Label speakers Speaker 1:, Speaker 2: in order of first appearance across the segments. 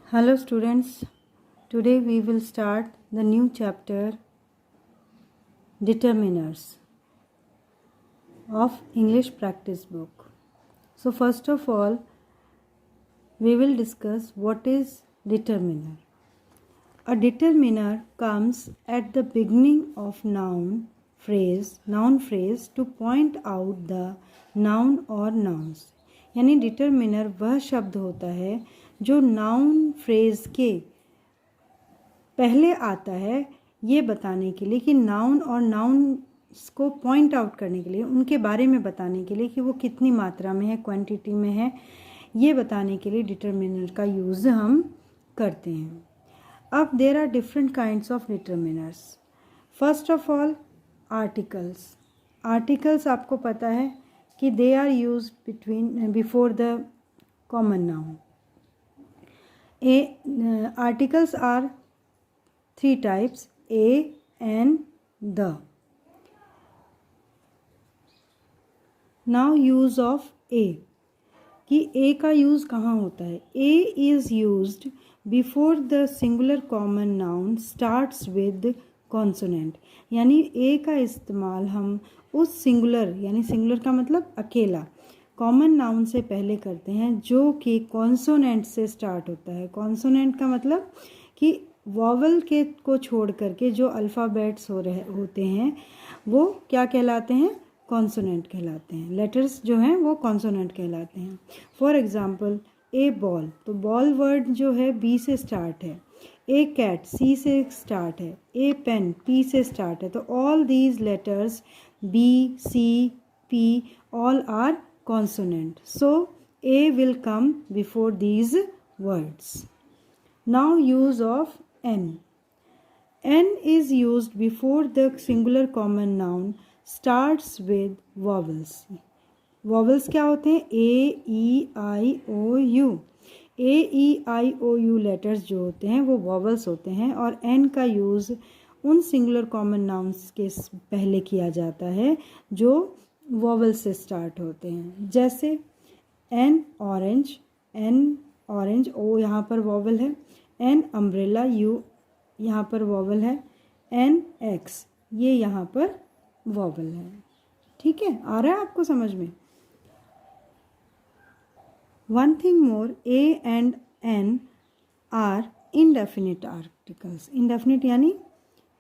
Speaker 1: Hello students, today we will start the new chapter Determiners of English practice book. So first of all, we will discuss what is determiner. A determiner comes at the beginning of noun phrase to point out the noun or nouns. यानी determiner वह शब्द होता है जो noun phrase के पहले आता है ये बताने के लिए कि नाउन और नाउन्स को पॉइंट आउट करने के लिए, उनके बारे में बताने के लिए कि वो कितनी मात्रा में है, क्वांटिटी में है, ये बताने के लिए डिटरमिनर का यूज़ हम करते हैं. अब there are different kinds of determiners. First of all articles. Articles आपको पता है कि they are use before the common noun. Articles are three types: a and the. Now use of a. कि a का यूज़ कहाँ होता है? a is used before the singular common noun starts with consonant. यानी a का इस्तेमाल हम उस सिंगुलर, यानी सिंगुलर का मतलब अकेला, कॉमन नाउन से पहले करते हैं जो कि कॉन्सोनेंट से स्टार्ट होता है. कॉन्सोनेंट का मतलब कि वॉवल के को छोड़ करके जो अल्फ़ाबेट्स होते हैं वो क्या कहलाते हैं? कॉन्सोनेंट कहलाते हैं. लेटर्स जो हैं वो कॉन्सोनेंट कहलाते हैं. फॉर एग्जांपल ए बॉल, तो बॉल वर्ड जो है बी से स्टार्ट है. ए कैट सी से स्टार्ट है. ए पेन पी से स्टार्ट है. तो all these letters B C P all are consonant. So a will come before these words. Now use of n. N is used before the singular common noun starts with vowels. Vowels क्या होते हैं? A, E, I, O, U. A, E, I, O, U letters जो होते हैं वो vowels होते हैं और n का यूज़ उन सिंगुलर कॉमन नाउन्स के पहले किया जाता है जो vowel से स्टार्ट होते हैं. जैसे n ऑरेंज, ओ यहाँ पर वॉवल है. एन अम्ब्रेला, यू यहाँ पर वॉवल है. एन एक्स ये यहाँ पर वॉवल है. ठीक है, आ रहा है आपको समझ में? One thing more, a and an are indefinite articles. Indefinite यानी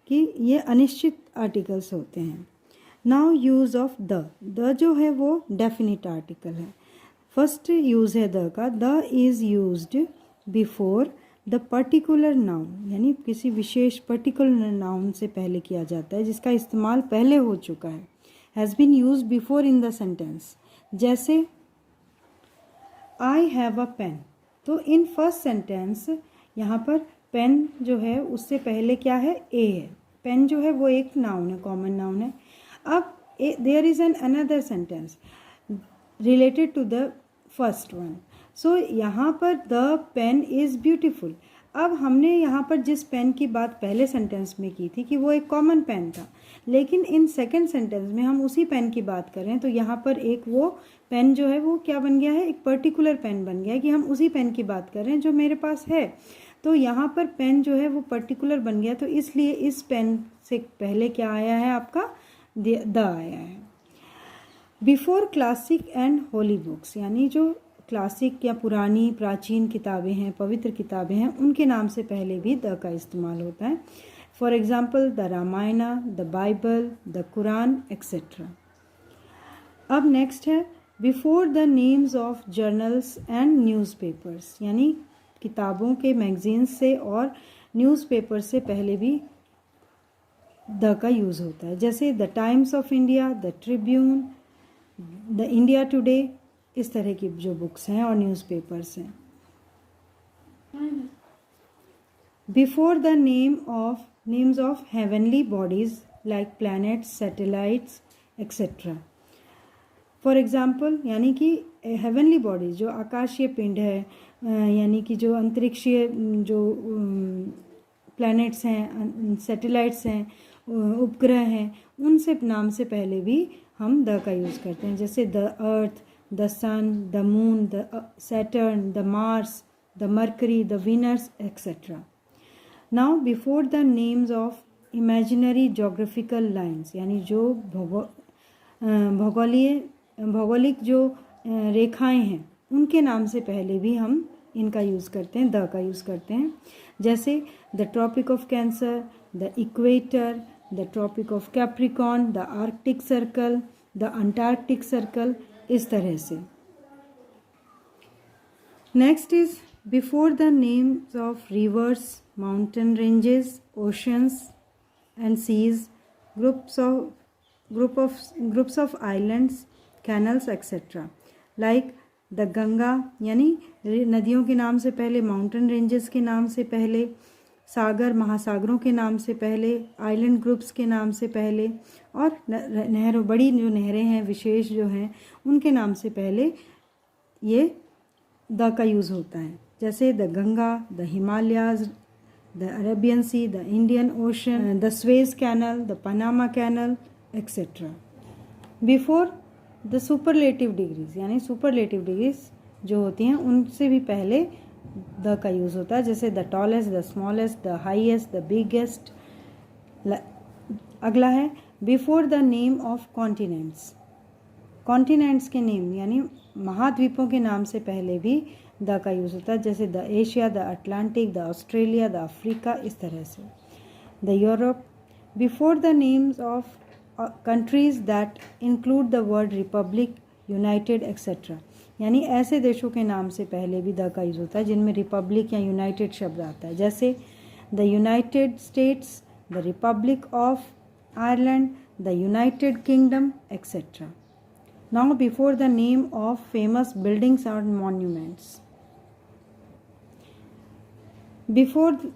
Speaker 1: कि ये अनिश्चित आर्टिकल्स होते हैं. नाउ यूज़ ऑफ द जो है वो डेफिनिट आर्टिकल है. फर्स्ट यूज़ है द का. The is used before the particular noun, यानी किसी विशेष पर्टिकुलर नाउन से पहले किया जाता है जिसका इस्तेमाल पहले हो चुका है. Has been use before in the sentence. जैसे आई हैव अ पेन, तो इन फर्स्ट सेंटेंस यहाँ पर पेन जो है उससे पहले क्या है? ए है. पेन जो है वो एक नाउन है, कॉमन नाउन है. अब there is an another sentence related to the first one. So यहाँ पर द पेन इज़ ब्यूटीफुल. अब हमने यहाँ पर जिस पेन की बात पहले सेंटेंस में की थी कि वो एक कॉमन पेन था, लेकिन इन सेकंड सेंटेंस में हम उसी पेन की बात कर रहे हैं. तो यहाँ पर एक वो पेन जो है वो क्या बन गया है? एक पर्टिकुलर पेन बन गया है कि हम उसी पेन की बात कर रहे हैं जो मेरे पास है. तो यहाँ पर पेन जो है वो पर्टिकुलर बन गया, तो इसलिए इस पेन से पहले क्या आया है? आपका द आया है. Before classic and holy books, यानी जो क्लासिक या पुरानी प्राचीन किताबें हैं, पवित्र किताबें हैं, उनके नाम से पहले भी द का इस्तेमाल होता है. For example the Ramayana, the Bible, the Quran etcetera. अब नेक्स्ट है before the names of journals and newspapers, यानी किताबों के मैगजीन्स से और न्यूज़पेपर से पहले भी द का यूज़ होता है. जैसे the times of India, the Tribune, the India today, इस तरह की जो बुक्स हैं और न्यूज़पेपर्स हैं. Before the names of heavenly bodies like planets, satellites etcetera. For example, यानी कि हेवनली बॉडीज जो आकाशीय पिंड है, यानी कि जो अंतरिक्षीय जो प्लैनेट्स हैं, सैटेलाइट्स हैं, उपग्रह हैं, उनसे नाम से पहले भी हम द का यूज़ करते हैं. जैसे the earth, the sun, the moon, the Saturn, the Mars, the Mercury, the Venus, etc. Now before the names of imaginary geographical lines, यानी जो भौगोलिक जो रेखाएं हैं उनके नाम से पहले भी हम इनका यूज़ करते हैं, द का यूज़ करते हैं. जैसे the Tropic of Cancer, the equator, the Tropic of Capricorn, the Arctic Circle, the Antarctic Circle, इस तरह से. Next is before the names of rivers, mountain ranges, oceans and seas, groups of islands, canals etcetera. Like the Ganga, यानी नदियों के नाम से पहले, mountain ranges के नाम से पहले, सागर महासागरों के नाम से पहले, आइलैंड ग्रुप्स के नाम से पहले, और नहरों, बड़ी जो नहरें हैं विशेष जो हैं उनके नाम से पहले ये द का यूज़ होता है. जैसे the Ganga, the Himalayas, the Arabian Sea, the Indian Ocean, the Suez Canal, the Panama Canal etcetera. Before the superlative degrees, यानी सुपरलेटिव डिग्रीज जो होती हैं उनसे भी पहले द का यूज़ होता है. जैसे the tallest, the smallest, the highest, the biggest. अगला है before the name of continents. Continents के नेम यानी महाद्वीपों के नाम से पहले भी द का यूज़ होता है. जैसे the Asia, the Atlantic, the Australia, the Africa, इस तरह से. The Europe. Before the names of countries that include the word republic, united etc. यानी ऐसे देशों के नाम से पहले भी द का यूज़ होता है जिनमें रिपब्लिक या यूनाइटेड शब्द आता है. जैसे the United states, the Republic of Ireland, the United kingdom etcetera. Now before the name of famous buildings and monuments. Before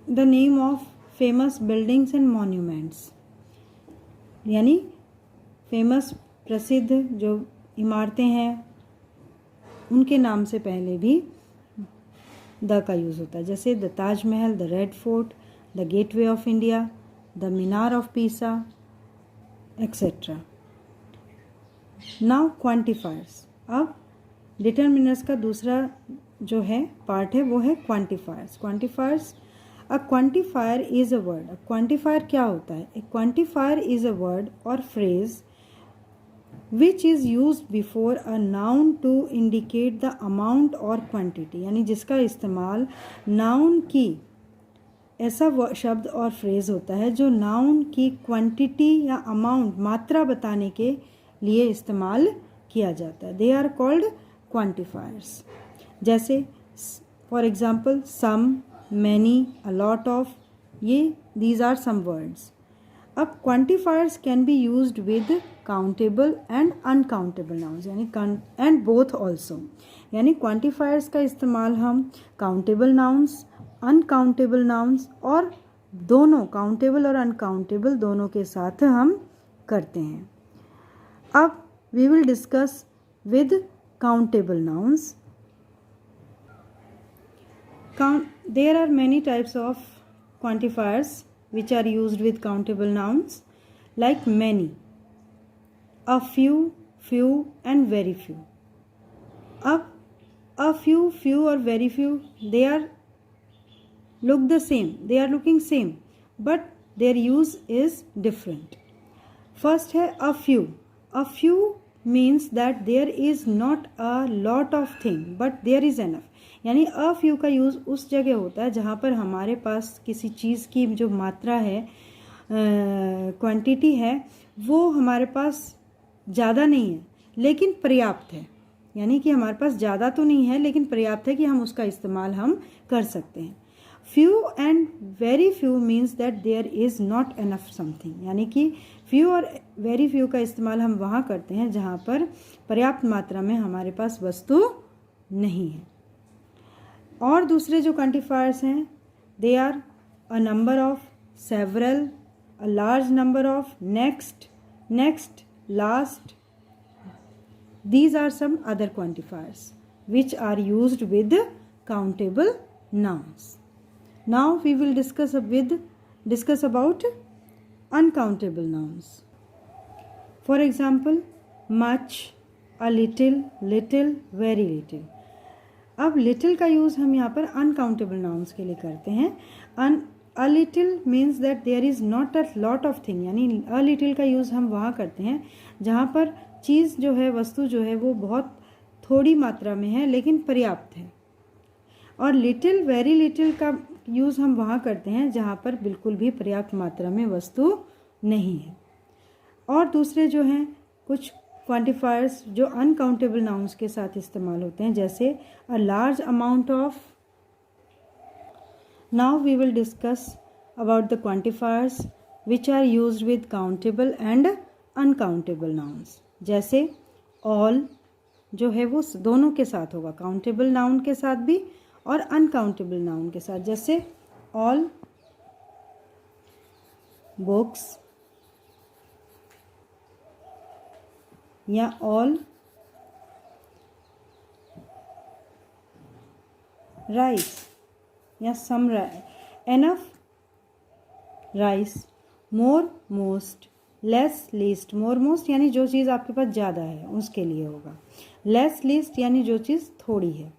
Speaker 1: the name of famous buildings and monuments, यानी famous प्रसिद्ध जो इमारतें हैं उनके नाम से पहले भी द का यूज़ होता है. जैसे the Taj Mahal, the red fort, the gateway of India, the Minar of Pisa etcetera. Now quantifiers. अब डिटरमिनर्स का दूसरा जो है पार्ट है वो है quantifiers. Quantifiers. A quantifier is a word. A quantifier क्या होता है? A quantifier is a word or phrase which is used before a noun to indicate the amount or quantity. यानी जिसका इस्तेमाल noun की, ऐसा शब्द और फ्रेज होता है जो noun की क्वांटिटी या अमाउंट, मात्रा बताने के लिए इस्तेमाल किया जाता है. They are called quantifiers. जैसे for example some, many, a lot of, ये these are some words. अब quantifiers can be used with countable and uncountable nouns, यानी and both also. यानी quantifiers का इस्तेमाल हम countable nouns, uncountable nouns और दोनों countable और uncountable दोनों के साथ हम करते हैं. अब we will discuss with countable nouns. There are many types of quantifiers which are used with countable nouns, like many, a few, few and very few. A few or very few, they are look the same, they are looking same, but their use is different. First है a few. A few means that there is not a lot of thing but there is enough. यानी a few का use उस जगह होता है जहाँ पर हमारे पास किसी चीज़ की जो मात्रा है, क्वांटिटी है, वो हमारे पास ज़्यादा नहीं है लेकिन पर्याप्त है. यानी कि हमारे पास ज़्यादा तो नहीं है लेकिन पर्याप्त है कि हम उसका इस्तेमाल हम कर सकते हैं. Few and very few means that there is not enough something. यानी कि फ्यू और वेरी फ्यू का इस्तेमाल हम वहाँ करते हैं जहाँ पर पर्याप्त मात्रा में हमारे पास वस्तु नहीं है. और दूसरे जो क्वांटिफायर्स हैं, they are a number of, several, a large number of, next, next, last. These are some other quantifiers which are used with countable nouns. Now we will discuss about uncountable nouns. For example, much, a little, little, very little. अब little का use हम यहाँ पर uncountable nouns के लिए करते हैं। A little means that there is not a lot of thing, यानी अ लिटिल का यूज़ हम वहाँ करते हैं जहाँ पर चीज़ जो है, वस्तु जो है वो बहुत थोड़ी मात्रा में है लेकिन पर्याप्त है। और लिटिल, वेरी लिटिल का यूज़ हम वहाँ करते हैं जहाँ पर बिल्कुल भी पर्याप्त मात्रा में वस्तु नहीं है। और दूसरे जो हैं कुछ क्वांटिफायर्स जो अनकाउंटेबल नाउन्स के साथ इस्तेमाल होते हैं, जैसे a large amount of. Now we will discuss about the quantifiers which are used with countable and uncountable nouns. जैसे ऑल जो है वो दोनों के साथ होगा, काउंटेबल नाउन के साथ भी और अनकाउंटेबल नाउन के साथ। जैसे ऑल बुक्स या ऑल राइस या some enough rice, more most, less least. More most यानी जो चीज़ आपके पास ज़्यादा है उसके लिए होगा। लेस लीस्ट यानी जो चीज़ थोड़ी है।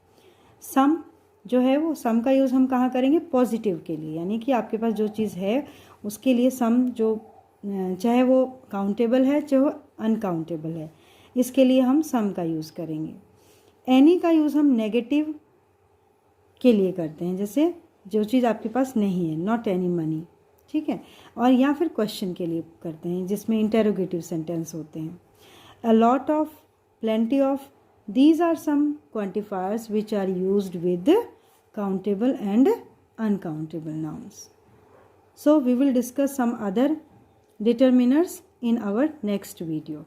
Speaker 1: सम जो है वो, सम का यूज़ हम कहाँ करेंगे? पॉजिटिव के लिए, यानी कि आपके पास जो चीज़ है उसके लिए सम, जो चाहे वो काउंटेबल है चाहे वो अनकाउंटेबल है, इसके लिए हम सम का यूज़ करेंगे। एनी का यूज़ हम नेगेटिव के लिए करते हैं, जैसे जो चीज़ आपके पास नहीं है, नॉट एनी मनी, ठीक है। और या फिर क्वेश्चन के लिए करते हैं जिसमें इंटेरोगेटिव सेंटेंस होते हैं। अ lot of, plenty of, these are some quantifiers which are used with countable and uncountable nouns. So we will discuss some other determiners in our next video.